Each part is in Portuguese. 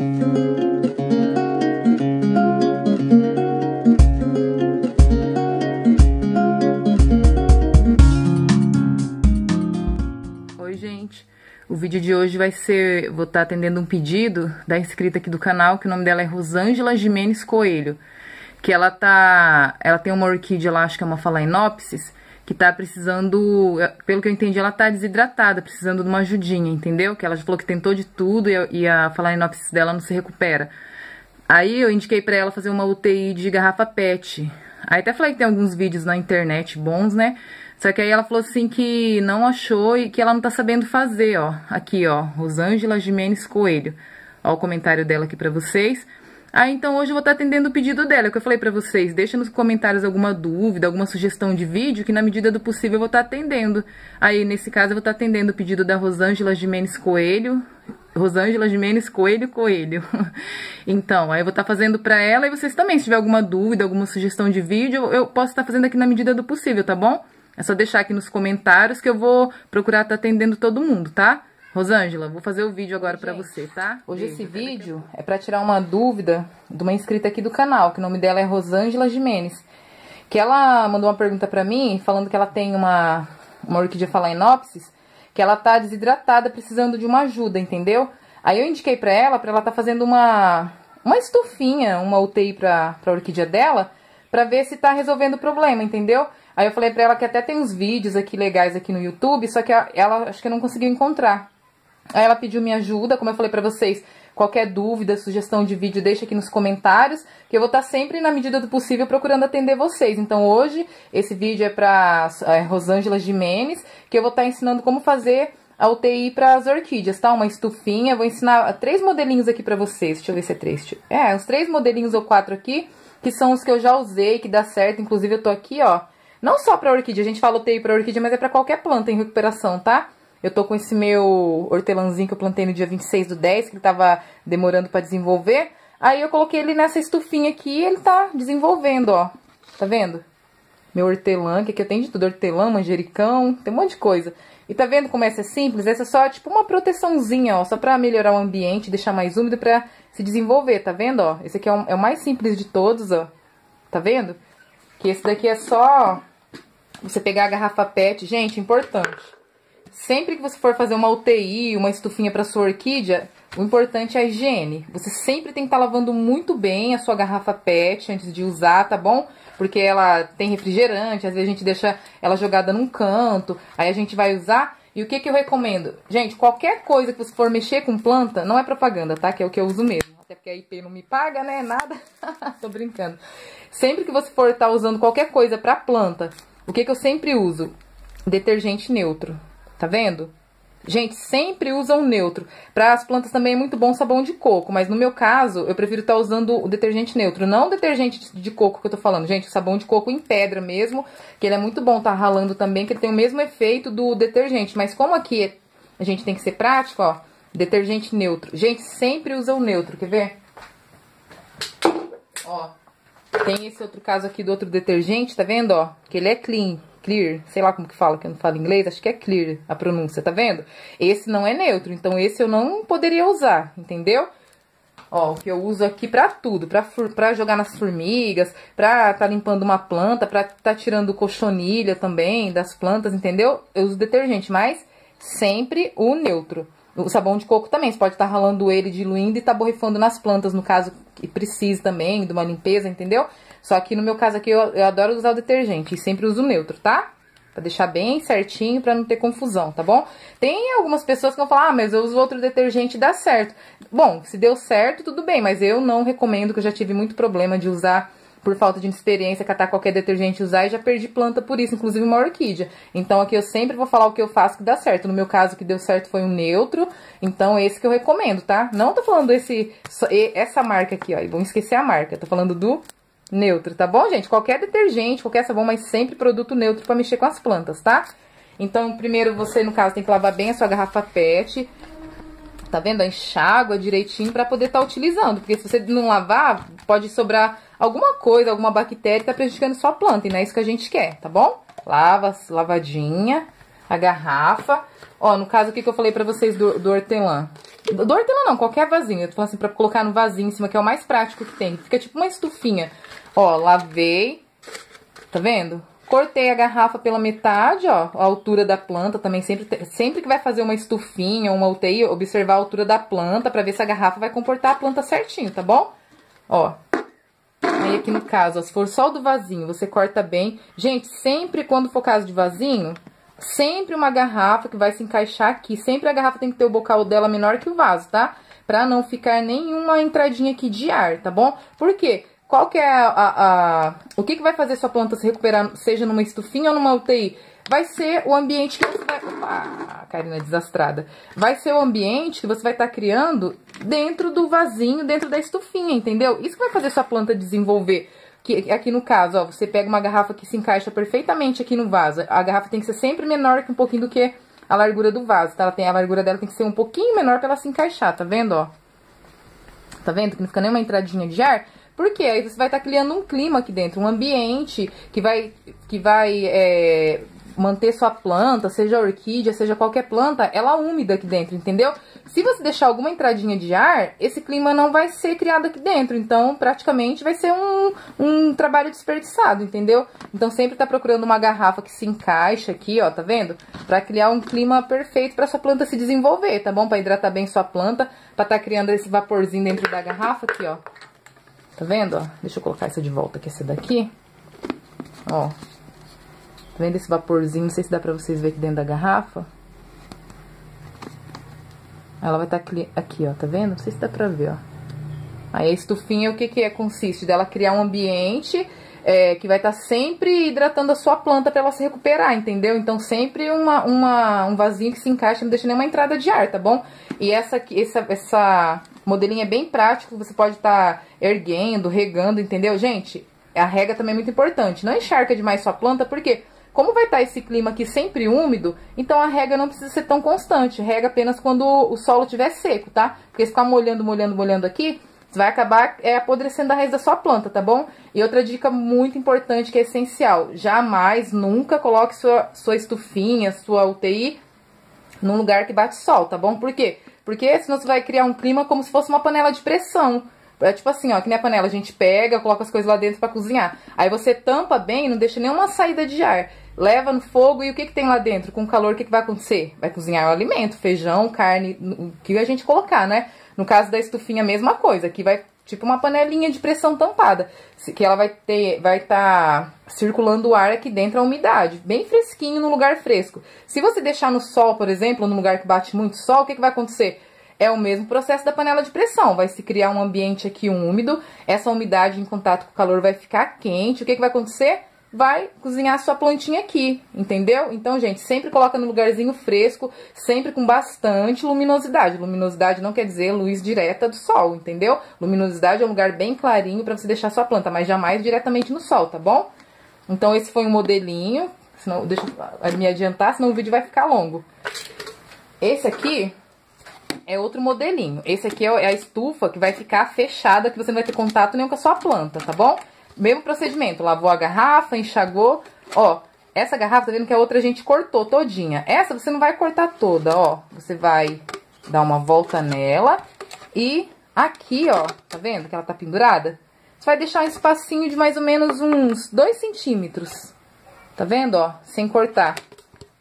Oi, gente. O vídeo de hoje vai ser... Vou estar atendendo um pedido da inscrita aqui do canal, que o nome dela é Rosângela Jimenez Coelho. Que ela tem uma orquídea lá, acho que é uma Phalaenopsis, que tá precisando, pelo que eu entendi, ela tá desidratada, precisando de uma ajudinha, entendeu? Que ela já falou que tentou de tudo e a Phalaenopsis dela não se recupera. Aí eu indiquei pra ela fazer uma UTI de garrafa PET. Aí até falei que tem alguns vídeos na internet bons, né? Só que aí ela falou assim que não achou e que ela não tá sabendo fazer, ó. Aqui, ó, Rosângela Jimenez Coelho. Ó o comentário dela aqui pra vocês. Aí, então, hoje eu vou estar atendendo o pedido dela, que eu falei pra vocês. Deixa nos comentários alguma dúvida, alguma sugestão de vídeo, que na medida do possível eu vou estar atendendo. Aí, nesse caso, eu vou estar atendendo o pedido da Rosângela Jimenez Coelho. Rosângela Jimenez Coelho Coelho. Então, aí eu vou estar fazendo pra ela. E vocês também, se tiver alguma dúvida, alguma sugestão de vídeo, eu posso estar fazendo aqui na medida do possível, tá bom? É só deixar aqui nos comentários que eu vou procurar estar atendendo todo mundo, tá? Rosângela, vou fazer o vídeo agora pra você, tá? Hoje esse vídeo é pra tirar uma dúvida de uma inscrita aqui do canal, que o nome dela é Rosângela Jimenez. Que ela mandou uma pergunta pra mim, falando que ela tem uma orquídea Phalaenopsis, que ela tá desidratada, precisando de uma ajuda, entendeu? Aí eu indiquei pra ela tá fazendo uma estufinha, uma UTI pra orquídea dela, pra ver se tá resolvendo o problema, entendeu? Aí eu falei pra ela que até tem uns vídeos aqui legais aqui no YouTube, só que ela acho que não conseguiu encontrar. Aí ela pediu minha ajuda, como eu falei pra vocês, qualquer dúvida, sugestão de vídeo, deixa aqui nos comentários, que eu vou estar sempre, na medida do possível, procurando atender vocês. Então hoje, esse vídeo é pra Rosângela Jimenez, que eu vou estar ensinando como fazer a UTI para as orquídeas, tá? Uma estufinha, vou ensinar 3 modelinhos aqui pra vocês, deixa eu ver se é 3. Uns 3 modelinhos ou 4 aqui, que são os que eu já usei, que dá certo, inclusive eu tô aqui, ó, não só pra orquídea, a gente fala UTI pra orquídea, mas é pra qualquer planta em recuperação, tá? Eu tô com esse meu hortelãzinho que eu plantei no dia 26/10, que ele tava demorando pra desenvolver. Aí eu coloquei ele nessa estufinha aqui e ele tá desenvolvendo, ó. Tá vendo? Meu hortelã, que aqui eu tenho de tudo. Hortelã, manjericão, tem um monte de coisa. E tá vendo como essa é simples? Essa é só tipo uma proteçãozinha, ó. Só pra melhorar o ambiente, deixar mais úmido pra se desenvolver, tá vendo, ó? Esse aqui é o mais simples de todos, ó. Tá vendo? Que esse daqui é só você pegar a garrafa PET. Gente, importante. Sempre que você for fazer uma UTI, uma estufinha para sua orquídea, o importante é a higiene. Você sempre tem que estar lavando muito bem a sua garrafa PET antes de usar, tá bom? Porque ela tem refrigerante, às vezes a gente deixa ela jogada num canto, aí a gente vai usar. E o que eu recomendo? Gente, qualquer coisa que você for mexer com planta, não é propaganda, tá? Que é o que eu uso mesmo. Até porque a IP não me paga, né? Nada. Tô brincando. Sempre que você for estar usando qualquer coisa para planta, o que eu sempre uso? Detergente neutro. Tá vendo? Gente, sempre usam neutro. Para as plantas também é muito bom sabão de coco, mas no meu caso, eu prefiro estar usando o detergente neutro. Não o detergente de coco que eu tô falando, gente, o sabão de coco em pedra mesmo, que ele é muito bom tá ralando também, que ele tem o mesmo efeito do detergente. Mas como aqui a gente tem que ser prático, ó, detergente neutro. Gente, sempre usa o neutro, quer ver? Ó, tem esse outro caso aqui do outro detergente, tá vendo, ó? Que ele é clear, sei lá como que fala, que eu não falo inglês, acho que é clear a pronúncia, tá vendo? Esse não é neutro, então esse eu não poderia usar, entendeu? Ó, o que eu uso aqui pra tudo, pra jogar nas formigas, pra tá limpando uma planta, pra tá tirando cochonilha também das plantas, entendeu? Eu uso detergente, mas sempre o neutro. O sabão de coco também, você pode estar ralando ele, diluindo e tá borrifando nas plantas, no caso que precise também de uma limpeza, entendeu? Só que no meu caso aqui eu adoro usar o detergente e sempre uso neutro, tá? Pra deixar bem certinho, pra não ter confusão, tá bom? Tem algumas pessoas que vão falar, mas eu uso outro detergente e dá certo. Bom, se deu certo, tudo bem, mas eu não recomendo, que eu já tive muito problema de usar por falta de experiência, catar qualquer detergente e usar, e já perdi planta por isso, inclusive uma orquídea. Então aqui eu sempre vou falar o que eu faço que dá certo. No meu caso, o que deu certo foi um neutro, então esse que eu recomendo, tá? Não tô falando essa marca aqui, ó, e vamos esquecer a marca, tô falando do neutro, tá bom, gente? Qualquer detergente, qualquer sabão, mas sempre produto neutro pra mexer com as plantas, tá? Então, primeiro você, no caso, tem que lavar bem a sua garrafa PET, tá vendo? Enxágua direitinho pra poder estar utilizando, porque se você não lavar, pode sobrar alguma coisa, alguma bactéria que tá prejudicando sua planta, e não é isso que a gente quer, tá bom? Lava, lavadinha. a garrafa. Ó, no caso aqui que eu falei pra vocês do hortelã. Do hortelã não, qualquer vasinho. Eu tô falando assim pra colocar no vasinho em cima, que é o mais prático que tem. Fica tipo uma estufinha. Ó, lavei. Tá vendo? Cortei a garrafa pela metade, ó. A altura da planta também. Sempre que vai fazer uma estufinha, uma UTI, observar a altura da planta pra ver se a garrafa vai comportar a planta certinho, tá bom? Ó. Aí aqui no caso, ó, se for só o do vasinho, você corta bem. Gente, sempre quando for caso de vasinho, sempre uma garrafa que vai se encaixar aqui. Sempre a garrafa tem que ter o bocal dela menor que o vaso, tá? Pra não ficar nenhuma entradinha aqui de ar, tá bom? Por quê? Qual que é o que vai fazer sua planta se recuperar, seja numa estufinha ou numa UTI? Vai ser o ambiente que você vai... Opa, Karina desastrada. Vai ser o ambiente que você vai estar criando dentro do vasinho, dentro da estufinha, entendeu? Isso que vai fazer sua planta desenvolver. Que, aqui no caso, ó, você pega uma garrafa que se encaixa perfeitamente aqui no vaso. A garrafa tem que ser sempre menor que um pouquinho do que a largura do vaso, tá? A largura dela tem que ser um pouquinho menor pra ela se encaixar, tá vendo, ó? Tá vendo que não fica nem uma entradinha de ar? Porque aí você vai estar criando um clima aqui dentro, um ambiente que vai manter sua planta, seja orquídea, seja qualquer planta, ela úmida aqui dentro, entendeu? Se você deixar alguma entradinha de ar, esse clima não vai ser criado aqui dentro, então praticamente vai ser um trabalho desperdiçado, entendeu? Então sempre tá procurando uma garrafa que se encaixa aqui, ó, tá vendo? Pra criar um clima perfeito pra sua planta se desenvolver, tá bom? Pra hidratar bem sua planta, pra tá criando esse vaporzinho dentro da garrafa aqui, ó. Tá vendo, ó? Deixa eu colocar essa de volta, que é essa daqui. Ó. Tá vendo esse vaporzinho? Não sei se dá pra vocês verem aqui dentro da garrafa. Ela vai estar aqui, ó. Tá vendo? Não sei se dá pra ver, ó. Aí a estufinha, o que que é? Consiste dela criar um ambiente que vai estar sempre hidratando a sua planta pra ela se recuperar, entendeu? Então sempre um vasinho que se encaixa, não deixa nenhuma entrada de ar, tá bom? E essa modelinho é bem prático, você pode estar erguendo, regando, entendeu, gente? A rega também é muito importante. Não encharca demais sua planta, porque como vai estar esse clima aqui sempre úmido, então a rega não precisa ser tão constante. Rega apenas quando o solo estiver seco, tá? Porque se ficar molhando aqui, você vai acabar apodrecendo a raiz da sua planta, tá bom? E outra dica muito importante que é essencial. Jamais, nunca coloque sua estufinha, sua UTI num lugar que bate sol, tá bom? Por quê? Porque senão você vai criar um clima como se fosse uma panela de pressão. É tipo assim, ó, que nem a panela, a gente pega, coloca as coisas lá dentro pra cozinhar. Aí você tampa bem, não deixa nenhuma saída de ar. Leva no fogo e o que que tem lá dentro? Com calor, o que que vai acontecer? Vai cozinhar o alimento, feijão, carne, o que a gente colocar, né? No caso da estufinha, a mesma coisa. Aqui vai tipo uma panelinha de pressão tampada. Que ela vai estar circulando o ar aqui dentro, a umidade. Bem fresquinho, no lugar fresco. Se você deixar no sol, por exemplo, num lugar que bate muito sol, o que que vai acontecer? É o mesmo processo da panela de pressão. Vai se criar um ambiente aqui úmido. Essa umidade em contato com o calor vai ficar quente. O que que vai acontecer? Vai cozinhar a sua plantinha aqui, entendeu? Então, gente, sempre coloca no lugarzinho fresco, sempre com bastante luminosidade. Luminosidade não quer dizer luz direta do sol, entendeu? Luminosidade é um lugar bem clarinho pra você deixar a sua planta, mas jamais diretamente no sol, tá bom? Então, esse foi um modelinho. Senão, deixa eu me adiantar, senão o vídeo vai ficar longo. Esse aqui é outro modelinho. Esse aqui é a estufa que vai ficar fechada, que você não vai ter contato nenhum com a sua planta, tá bom? Mesmo procedimento, lavou a garrafa, enxagou. Ó, essa garrafa, tá vendo que a outra a gente cortou todinha. Essa você não vai cortar toda, ó. Você vai dar uma volta nela. E aqui, ó, tá vendo que ela tá pendurada? Você vai deixar um espacinho de mais ou menos uns 2 centímetros. Tá vendo, ó? Sem cortar.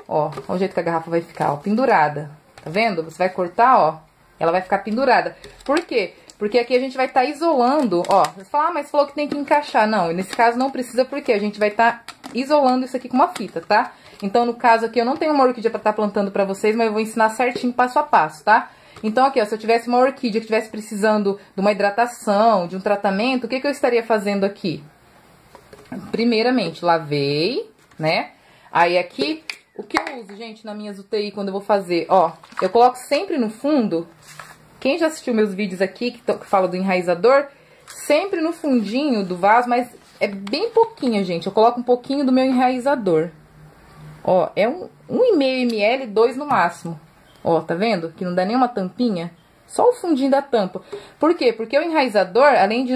Ó, olha o jeito que a garrafa vai ficar, ó, pendurada. Tá vendo? Você vai cortar, ó, ela vai ficar pendurada. Por quê? Porque aqui a gente vai estar isolando, ó. Você fala, ah, mas falou que tem que encaixar. Não, nesse caso não precisa, porque a gente vai estar isolando isso aqui com uma fita, tá? Então, no caso aqui, eu não tenho uma orquídea pra estar plantando pra vocês, mas eu vou ensinar certinho, passo a passo, tá? Então, aqui, ó, se eu tivesse uma orquídea que estivesse precisando de uma hidratação, de um tratamento, o que que eu estaria fazendo aqui? Primeiramente, lavei, né? Aí aqui, o que eu uso, gente, na minhas UTI quando eu vou fazer? Ó, eu coloco sempre no fundo... Quem já assistiu meus vídeos aqui, que fala do enraizador, sempre no fundinho do vaso, mas é bem pouquinho, gente. Eu coloco um pouquinho do meu enraizador. Ó, é 1,5 ml, 2 no máximo. Ó, tá vendo? Que não dá nenhuma tampinha. Só o fundinho da tampa. Por quê? Porque o enraizador, além de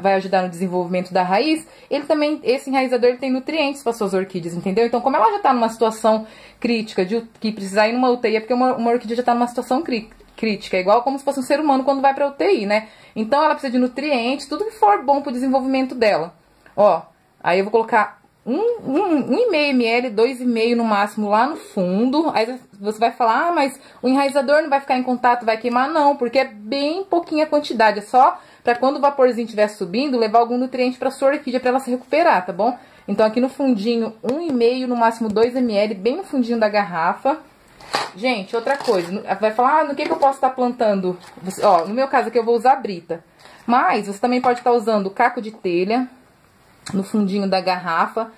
vai ajudar no desenvolvimento da raiz, ele também, esse enraizador, ele tem nutrientes para suas orquídeas, entendeu? Então, como ela já tá numa situação crítica, de que precisar ir numa UTI, é porque uma orquídea já tá numa situação crítica. É igual como se fosse um ser humano quando vai pra UTI, né? Então, ela precisa de nutrientes, tudo que for bom pro desenvolvimento dela. Ó, aí eu vou colocar 1,5 ml, 2,5 no máximo lá no fundo. Aí você vai falar, ah, mas o enraizador não vai ficar em contato, vai queimar? Não, porque é bem pouquinha quantidade. É só pra quando o vaporzinho estiver subindo, levar algum nutriente pra sua orquídea pra ela se recuperar, tá bom? Então aqui no fundinho, 1,5, no máximo 2 ml, bem no fundinho da garrafa. Gente, outra coisa, vai falar, ah, no que eu posso estar plantando? Ó, no meu caso aqui eu vou usar brita. Mas você também pode estar usando caco de telha no fundinho da garrafa.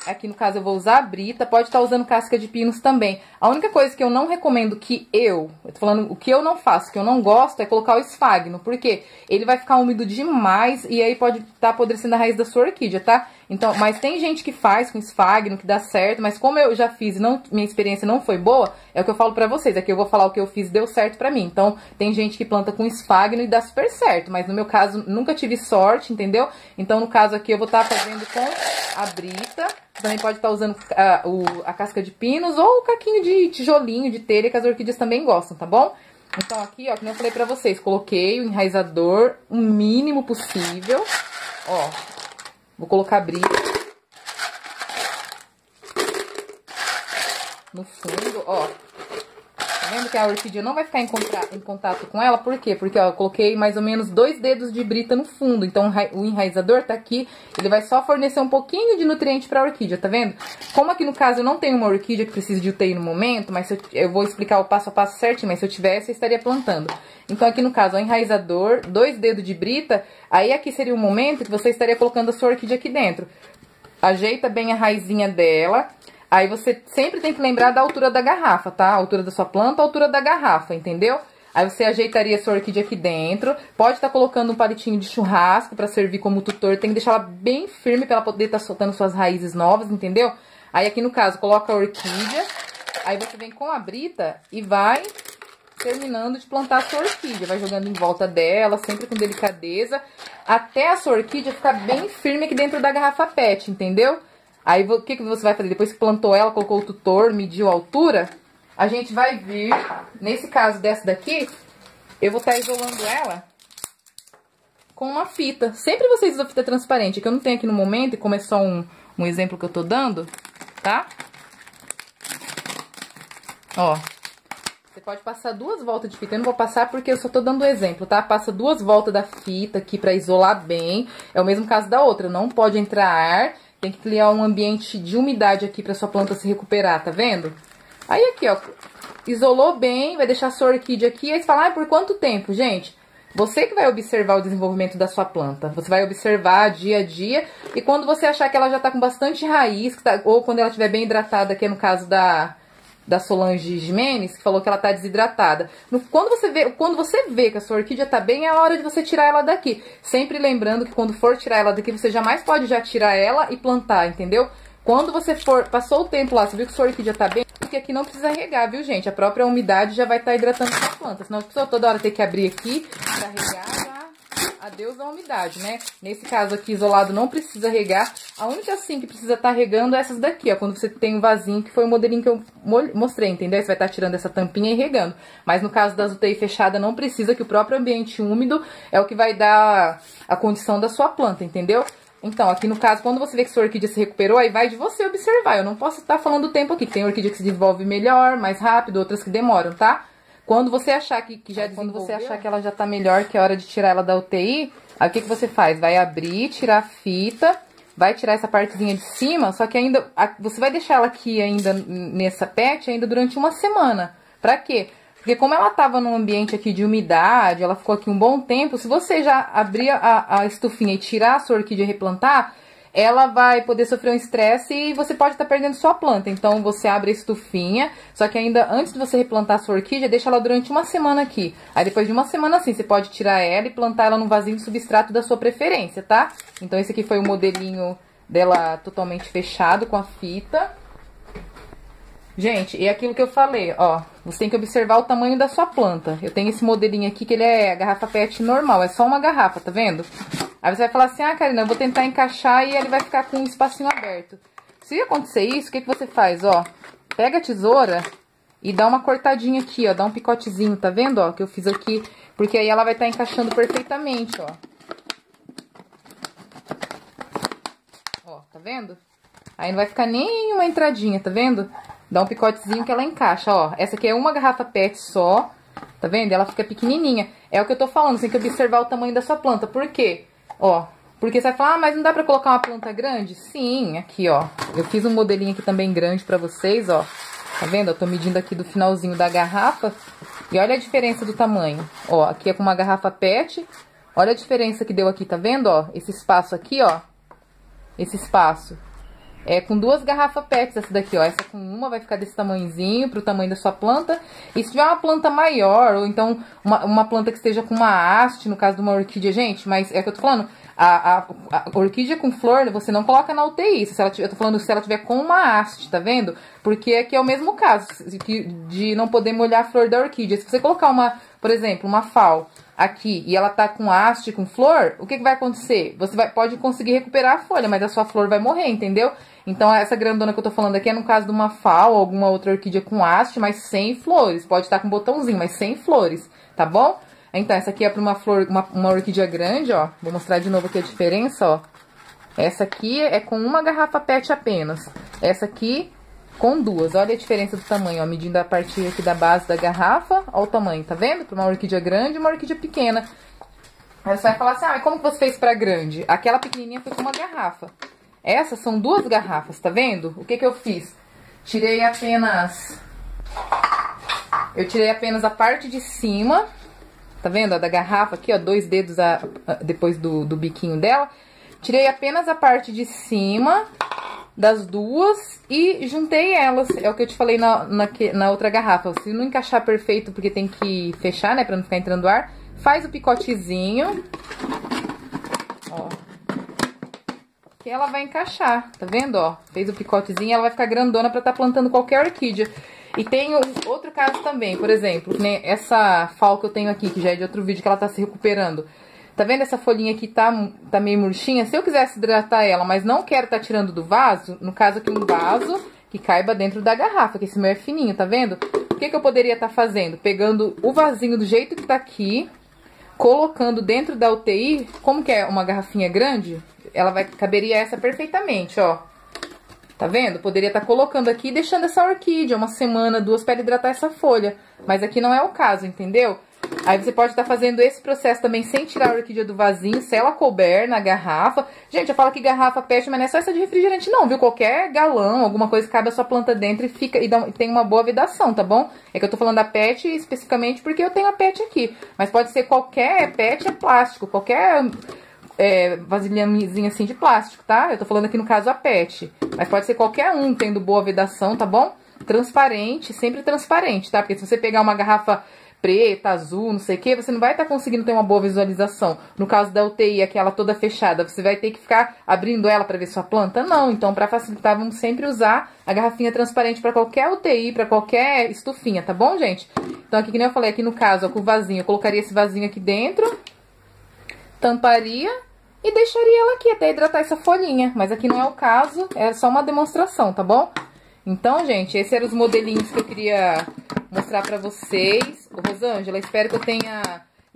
Aqui no caso eu vou usar a brita, pode estar usando casca de pinos também. A única coisa que eu não recomendo eu tô falando o que eu não faço, que eu não gosto, é colocar o esfagno. Por quê? Ele vai ficar úmido demais e aí pode estar apodrecendo a raiz da sua orquídea, tá? Então, mas tem gente que faz com esfagno, que dá certo, mas como eu já fiz e minha experiência não foi boa, é o que eu falo pra vocês. Aqui eu vou falar o que eu fiz e deu certo pra mim. Então, tem gente que planta com esfagno e dá super certo, mas no meu caso nunca tive sorte, entendeu? Então, no caso aqui eu vou estar fazendo com a brita. Também pode estar usando a casca de pinos ou o caquinho de tijolinho, de telha, que as orquídeas também gostam, tá bom? Então aqui, ó, como eu falei pra vocês, coloquei o enraizador o mínimo possível. Ó, vou colocar a brita no fundo, ó. Tá vendo que a orquídea não vai ficar em contato com ela? Por quê? Porque, ó, eu coloquei mais ou menos 2 dedos de brita no fundo. Então, o enraizador tá aqui, ele vai só fornecer um pouquinho de nutriente pra orquídea, tá vendo? Como aqui no caso eu não tenho uma orquídea que precisa de UTI no momento, mas eu vou explicar o passo a passo certinho, mas se eu tivesse, eu estaria plantando. Então, aqui no caso, o enraizador, 2 dedos de brita, aí aqui seria o momento que você estaria colocando a sua orquídea aqui dentro. Ajeita bem a raizinha dela. Aí você sempre tem que lembrar da altura da garrafa, tá? A altura da sua planta, a altura da garrafa, entendeu? Aí você ajeitaria a sua orquídea aqui dentro. Pode estar colocando um palitinho de churrasco pra servir como tutor. Tem que deixar ela bem firme pra ela poder estar soltando suas raízes novas, entendeu? Aí aqui no caso, coloca a orquídea. Aí você vem com a brita e vai terminando de plantar a sua orquídea. Vai jogando em volta dela, sempre com delicadeza. Até a sua orquídea ficar bem firme aqui dentro da garrafa PET, entendeu? Aí, o que você vai fazer? Depois que plantou ela, colocou o tutor, mediu a altura, a gente vai vir, nesse caso dessa daqui, eu vou estar isolando ela com uma fita. Sempre vocês usam fita transparente, que eu não tenho aqui no momento, e como é só um exemplo que eu tô dando, tá? Ó, você pode passar 2 voltas de fita, eu não vou passar porque eu só tô dando exemplo, tá? Passa 2 voltas da fita aqui pra isolar bem, é o mesmo caso da outra, não pode entrar ar. Tem que criar um ambiente de umidade aqui pra sua planta se recuperar, tá vendo? Aí aqui, ó, isolou bem, vai deixar a sua orquídea aqui. Aí você fala, ah, por quanto tempo, gente? Você que vai observar o desenvolvimento da sua planta. Você vai observar dia a dia. E quando você achar que ela já tá com bastante raiz, ou quando ela estiver bem hidratada, que é no caso da Solange Gimenez, que falou que ela tá desidratada. Quando você vê que a sua orquídea tá bem, é a hora de você tirar ela daqui. Sempre lembrando que quando for tirar ela daqui, você jamais pode já tirar ela e plantar, entendeu? Quando você passou o tempo lá, você viu que sua orquídea tá bem, porque aqui não precisa regar, viu, gente? A própria umidade já vai estar hidratando a sua planta. Senão a pessoa toda hora tem que abrir aqui pra regar, já adeus a umidade, né? Nesse caso aqui, isolado, não precisa regar. A única, assim, que precisa estar regando é essas daqui, ó. Quando você tem um vasinho, que foi o modelinho que eu mostrei, entendeu? Você vai estar tirando essa tampinha e regando. Mas no caso das UTI fechada, não precisa, que o próprio ambiente úmido é o que vai dar a condição da sua planta, entendeu? Então, aqui no caso, quando você vê que sua orquídea se recuperou, aí vai de você observar. Eu não posso estar falando o tempo aqui, que tem orquídea que se desenvolve melhor, mais rápido, outras que demoram, tá? Quando você achar que ela já tá melhor, que é hora de tirar ela da UTI, aí o que você faz? Vai abrir, tirar a fita, vai tirar essa partezinha de cima, só que ainda você vai deixar ela aqui ainda nessa PET ainda durante uma semana. Pra quê? Porque como ela tava num ambiente aqui de umidade, ela ficou aqui um bom tempo, se você já abrir a estufinha e tirar a sua orquídea e replantar, ela vai poder sofrer um estresse e você pode estar perdendo sua planta. Então, você abre a estufinha, só que ainda antes de você replantar a sua orquídea, deixa ela durante uma semana aqui. Aí, depois de uma semana assim, você pode tirar ela e plantar ela num vasinho de substrato da sua preferência, tá? Então, esse aqui foi o modelinho dela totalmente fechado com a fita. Gente, e aquilo que eu falei, ó, você tem que observar o tamanho da sua planta. Eu tenho esse modelinho aqui que ele é garrafa PET normal, é só uma garrafa, tá vendo? Aí você vai falar assim, ah, Karina, eu vou tentar encaixar e ele vai ficar com um espacinho aberto. Se acontecer isso, o que você faz, ó? Pega a tesoura e dá uma cortadinha aqui, ó, dá um picotezinho, tá vendo, ó, que eu fiz aqui, porque aí ela vai estar encaixando perfeitamente, ó. Ó, tá vendo? Aí não vai ficar nem uma entradinha, tá vendo? Dá um picotezinho que ela encaixa, ó. Essa aqui é uma garrafa PET só, tá vendo? Ela fica pequenininha. É o que eu tô falando, você tem que observar o tamanho da sua planta. Por quê? Ó, porque você vai falar, ah, mas não dá pra colocar uma planta grande? Sim, aqui, ó. Eu fiz um modelinho aqui também grande pra vocês, ó. Tá vendo? Eu tô medindo aqui do finalzinho da garrafa. E olha a diferença do tamanho. Ó, aqui é com uma garrafa PET. Olha a diferença que deu aqui, tá vendo, ó? Esse espaço aqui, ó. Esse espaço. É com duas garrafas PETs essa daqui, ó. Essa com uma vai ficar desse tamanhozinho, pro tamanho da sua planta. E se tiver uma planta maior, ou então uma planta que esteja com uma haste, no caso de uma orquídea, gente, mas é o que eu tô falando, a orquídea com flor, você não coloca na UTI. Se ela tiver, eu tô falando se ela tiver com uma haste, tá vendo? Porque aqui é o mesmo caso, de não poder molhar a flor da orquídea. Se você colocar uma, por exemplo, uma FAO aqui e ela tá com haste, com flor, o que vai acontecer? Você pode conseguir recuperar a folha, mas a sua flor vai morrer, entendeu? Então essa grandona que eu tô falando aqui é no caso de uma FAO ou alguma outra orquídea com haste, mas sem flores. Pode estar com botãozinho, mas sem flores, tá bom? Então essa aqui é pra uma flor, uma orquídea grande, ó. Vou mostrar de novo aqui a diferença, ó. Essa aqui é com uma garrafa PET apenas. Essa aqui com duas. Olha a diferença do tamanho, ó. Medindo a partir aqui da base da garrafa, ó o tamanho, tá vendo? Pra uma orquídea grande e uma orquídea pequena. Aí você vai falar assim, ah, mas como que você fez pra grande? Aquela pequenininha foi com uma garrafa. Essas são duas garrafas, tá vendo? O que que eu fiz? Tirei apenas... Eu tirei apenas a parte de cima, tá vendo? Ó, da garrafa aqui, ó, 2 dedos depois do biquinho dela. Tirei apenas a parte de cima das duas e juntei elas. É o que eu te falei na outra garrafa. Se não encaixar perfeito, porque tem que fechar, né, pra não ficar entrando ar, faz o picotezinho, ó, que ela vai encaixar, tá vendo, ó? Fez o picotezinho, ela vai ficar grandona pra tá plantando qualquer orquídea. E tem outro caso também, por exemplo, né, essa FAO que eu tenho aqui, que já é de outro vídeo, que ela tá se recuperando. Tá vendo essa folhinha aqui tá meio murchinha? Se eu quisesse hidratar ela, mas não quero tá tirando do vaso, no caso aqui um vaso que caiba dentro da garrafa, que esse meu é fininho, tá vendo? O que que eu poderia tá fazendo? Pegando o vasinho do jeito que tá aqui, colocando dentro da UTI, como que é uma garrafinha grande, caberia essa perfeitamente, ó. Tá vendo? Poderia estar colocando aqui e deixando essa orquídea uma semana, 2 para hidratar essa folha. Mas aqui não é o caso, entendeu? Aí você pode estar fazendo esse processo também sem tirar a orquídea do vasinho, se ela couber na garrafa. Gente, eu falo que garrafa PET, mas não é só essa de refrigerante não, viu? Qualquer galão, alguma coisa que cabe a sua planta dentro e tem uma boa vedação, tá bom? É que eu tô falando da PET especificamente porque eu tenho a PET aqui. Mas pode ser qualquer PET, é plástico, qualquer... vasilhamezinha assim de plástico, tá? Eu tô falando aqui no caso a PET, mas pode ser qualquer um tendo boa vedação, tá bom? Transparente, sempre transparente, tá? Porque se você pegar uma garrafa preta, azul, não sei o que, você não vai estar conseguindo ter uma boa visualização. No caso da UTI, aquela toda fechada, você vai ter que ficar abrindo ela pra ver sua planta? Não, então pra facilitar, vamos sempre usar a garrafinha transparente pra qualquer UTI, pra qualquer estufinha, tá bom, gente? Então aqui, que nem eu falei, aqui no caso, ó, com o vasinho, eu colocaria esse vasinho aqui dentro, tamparia e deixaria ela aqui até hidratar essa folhinha. Mas aqui não é o caso, é só uma demonstração, tá bom? Então, gente, esses eram os modelinhos que eu queria mostrar pra vocês. Rosângela, espero que eu tenha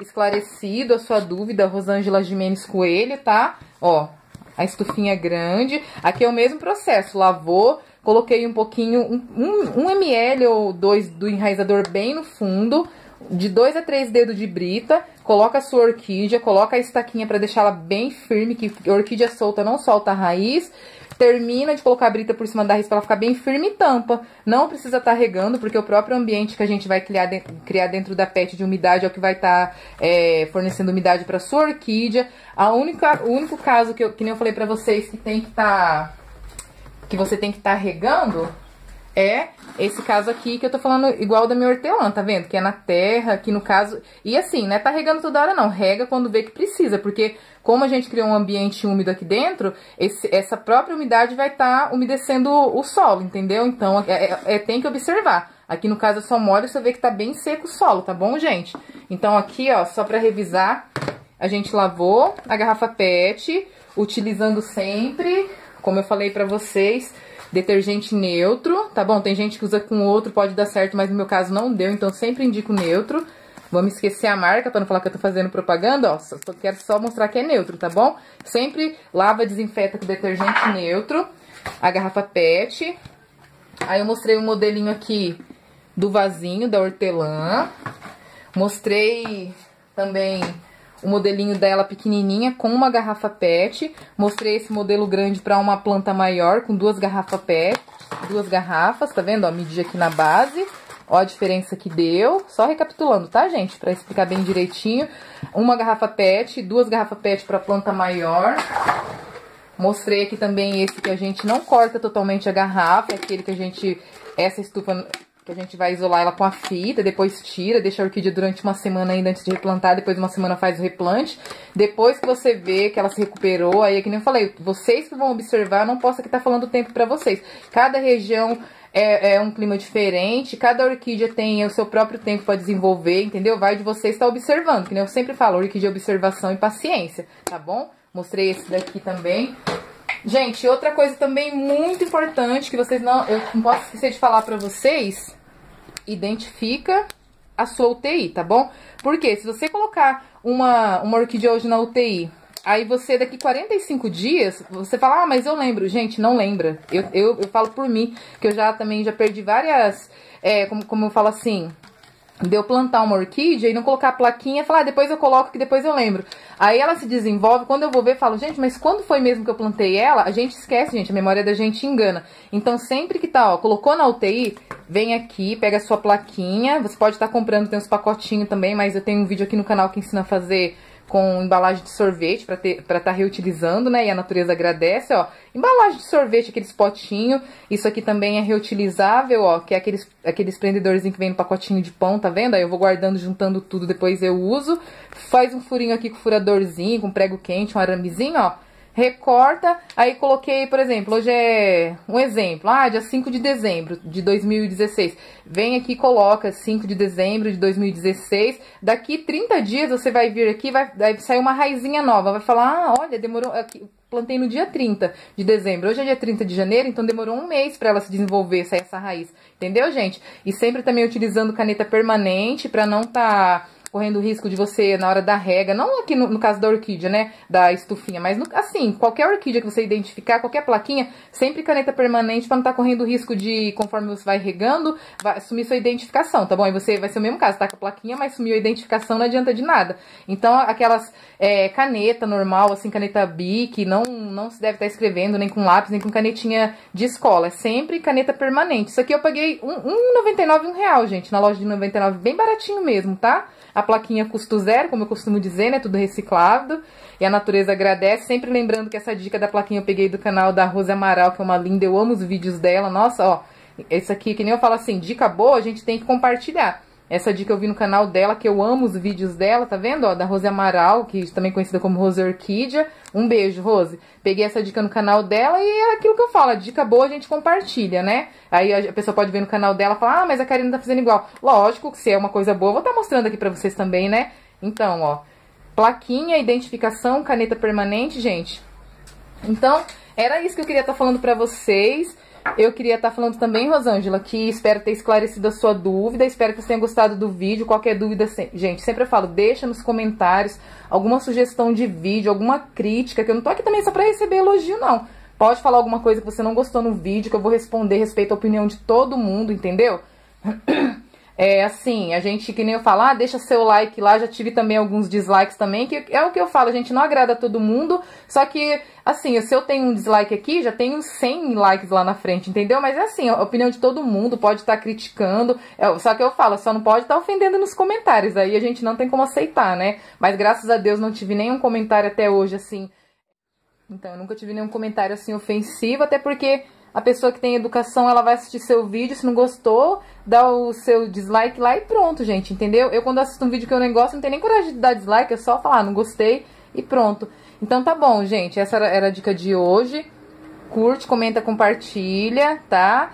esclarecido a sua dúvida, Rosângela Jimenez Coelho, tá? Ó, a estufinha grande. Aqui é o mesmo processo, lavou, coloquei um pouquinho, um ml ou 2 do enraizador bem no fundo, de 2 a 3 dedos de brita, coloca a sua orquídea, coloca a estaquinha pra deixar ela bem firme, que a orquídea solta não solta a raiz. Termina de colocar a brita por cima da raiz pra ela ficar bem firme e tampa. Não precisa estar regando, porque o próprio ambiente que a gente vai criar dentro da PET de umidade é o que vai estar fornecendo umidade pra sua orquídea. O único caso que nem eu falei pra vocês que tem que estar... que você tem que estar regando... é esse caso aqui que eu tô falando igual da minha hortelã, tá vendo? Que é na terra, aqui no caso... E assim, não é tá regando toda hora não, rega quando vê que precisa, porque como a gente criou um ambiente úmido aqui dentro, essa própria umidade vai estar umedecendo o solo, entendeu? Então, tem que observar. Aqui no caso eu só molho, você vê que tá bem seco o solo, tá bom, gente? Então aqui, ó, só pra revisar, a gente lavou a garrafa PET, utilizando sempre, como eu falei pra vocês... Detergente neutro, tá bom? Tem gente que usa com outro, pode dar certo, mas no meu caso não deu, então sempre indico neutro. Vamos esquecer a marca, pra não falar que eu tô fazendo propaganda, ó. Quero só mostrar que é neutro, tá bom? Sempre lava, desinfeta com detergente neutro. A garrafa PET. Aí eu mostrei um modelinho aqui do vasinho da hortelã. Mostrei também... o modelinho dela pequenininha com uma garrafa PET. Mostrei esse modelo grande para uma planta maior com 2 garrafas PET, 2 garrafas, tá vendo? Ó, medi aqui na base. Ó a diferença que deu. Só recapitulando, tá, gente? Para explicar bem direitinho. Uma garrafa PET, 2 garrafas PET para planta maior. Mostrei aqui também esse que a gente não corta totalmente a garrafa, é aquele que a gente... essa estufa... que a gente vai isolar ela com a fita, depois tira, deixa a orquídea durante uma semana ainda antes de replantar, depois uma semana faz o replante. Depois que você vê que ela se recuperou, aí é que nem eu falei, vocês que vão observar, eu não posso aqui estar falando o tempo pra vocês. Cada região é um clima diferente, cada orquídea tem o seu próprio tempo pra desenvolver, entendeu? Vai de vocês estar observando, que nem eu sempre falo, orquídea é observação e paciência, tá bom? Mostrei esse daqui também. Gente, outra coisa também muito importante que vocês não... eu não posso esquecer de falar pra vocês... identifica a sua UTI, tá bom? Porque se você colocar uma orquídea hoje na UTI, aí você daqui 45 dias, você fala, ah, mas eu lembro. Gente, não lembra. Eu falo por mim, que eu já perdi várias, como eu falo assim... de eu plantar uma orquídea e não colocar a plaquinha e falar, ah, depois eu coloco que depois eu lembro. Aí ela se desenvolve, quando eu vou ver, eu falo, gente, mas quando foi mesmo que eu plantei ela? A gente esquece, gente, a memória da gente engana. Então sempre que tá, ó, colocou na UTI, vem aqui, pega a sua plaquinha, você pode estar comprando, tem uns pacotinhos também, mas eu tenho um vídeo aqui no canal que ensina a fazer com embalagem de sorvete, pra tá reutilizando, né, e a natureza agradece, ó, embalagem de sorvete, aqueles potinhos, isso aqui também é reutilizável, ó, que é aqueles prendedorzinhos que vem no pacotinho de pão, tá vendo? Aí eu vou guardando, juntando tudo, depois eu uso, faz um furinho aqui com furadorzinho, com prego quente, um aramezinho, ó, recorta, aí coloquei, por exemplo, hoje é um exemplo, dia 5 de dezembro de 2016, vem aqui e coloca 5 de dezembro de 2016, daqui 30 dias você vai vir aqui, vai sair uma raizinha nova, vai falar, olha, demorou, aqui, plantei no dia 30 de dezembro, hoje é dia 30 de janeiro, então demorou um mês pra ela se desenvolver, sair essa raiz, entendeu, gente? E sempre também utilizando caneta permanente pra não tá... correndo o risco de você, na hora da rega, não aqui no caso da orquídea, né, da estufinha, mas assim, qualquer orquídea que você identificar, qualquer plaquinha, sempre caneta permanente pra não estar correndo o risco de, conforme você vai regando, vai sumir sua identificação, tá bom? E você vai ser o mesmo caso, tá com a plaquinha, mas sumiu a identificação, não adianta de nada. Então, aquelas caneta normal, assim, caneta Bic, não se deve estar escrevendo nem com lápis, nem com canetinha de escola, é sempre caneta permanente. Isso aqui eu paguei R$1,99, R$1, gente, na loja de 99, bem baratinho mesmo, tá? A plaquinha custo zero, como eu costumo dizer, né? Tudo reciclado. E a natureza agradece. Sempre lembrando que essa dica da plaquinha eu peguei do canal da Rose Amaral, que é uma linda. Eu amo os vídeos dela. Nossa, ó. Esse aqui, que nem eu falo assim, dica boa, a gente tem que compartilhar. Essa dica eu vi no canal dela, que eu amo os vídeos dela, tá vendo? Ó, da Rose Amaral, que também é conhecida como Rose Orquídea. Um beijo, Rose. Peguei essa dica no canal dela e é aquilo que eu falo, a dica boa a gente compartilha, né? Aí a pessoa pode ver no canal dela e falar, ah, mas a Karina tá fazendo igual. Lógico que se é uma coisa boa, eu vou estar mostrando aqui pra vocês também, né? Então, ó, plaquinha, identificação, caneta permanente, gente. Então, era isso que eu queria estar falando pra vocês. Eu queria estar falando também, Rosângela, que espero ter esclarecido a sua dúvida, espero que você tenha gostado do vídeo. Qualquer dúvida, gente, sempre eu falo, deixa nos comentários alguma sugestão de vídeo, alguma crítica, que eu não tô aqui também só pra receber elogio, não. Pode falar alguma coisa que você não gostou no vídeo, que eu vou responder, respeito a opinião de todo mundo, entendeu? É assim, a gente, que nem eu falo, deixa seu like lá, já tive também alguns dislikes também, que é o que eu falo, a gente não agrada a todo mundo, só que, assim, se eu tenho um dislike aqui, já tenho 100 likes lá na frente, entendeu? Mas é assim, a opinião de todo mundo, pode estar criticando, só que eu falo, só não pode estar ofendendo nos comentários, aí a gente não tem como aceitar, né? Mas graças a Deus não tive nenhum comentário até hoje, assim, então eu nunca tive nenhum comentário, assim, ofensivo, até porque... a pessoa que tem educação, ela vai assistir seu vídeo, se não gostou, dá o seu dislike lá e pronto, gente, entendeu? Eu quando assisto um vídeo que eu não gosto, não tenho nem coragem de dar dislike, é só falar, não gostei e pronto. Então tá bom, gente, essa era a dica de hoje. Curte, comenta, compartilha, tá?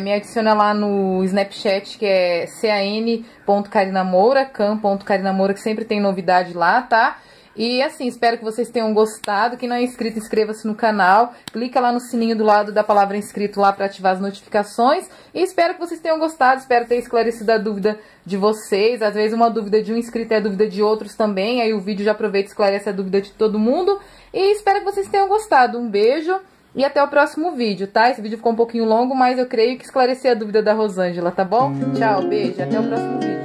Me adiciona lá no Snapchat, que é can.carinamoura, can.carinamoura, que sempre tem novidade lá, tá? E assim, espero que vocês tenham gostado. Quem não é inscrito, inscreva-se no canal. Clica lá no sininho do lado da palavra inscrito lá para ativar as notificações. E espero que vocês tenham gostado, espero ter esclarecido a dúvida de vocês. Às vezes uma dúvida de um inscrito é a dúvida de outros também. Aí o vídeo já aproveita e esclarece a dúvida de todo mundo. E espero que vocês tenham gostado. Um beijo e até o próximo vídeo, tá? Esse vídeo ficou um pouquinho longo, mas eu creio que esclareci a dúvida da Rosângela, tá bom? Tchau, beijo, até o próximo vídeo.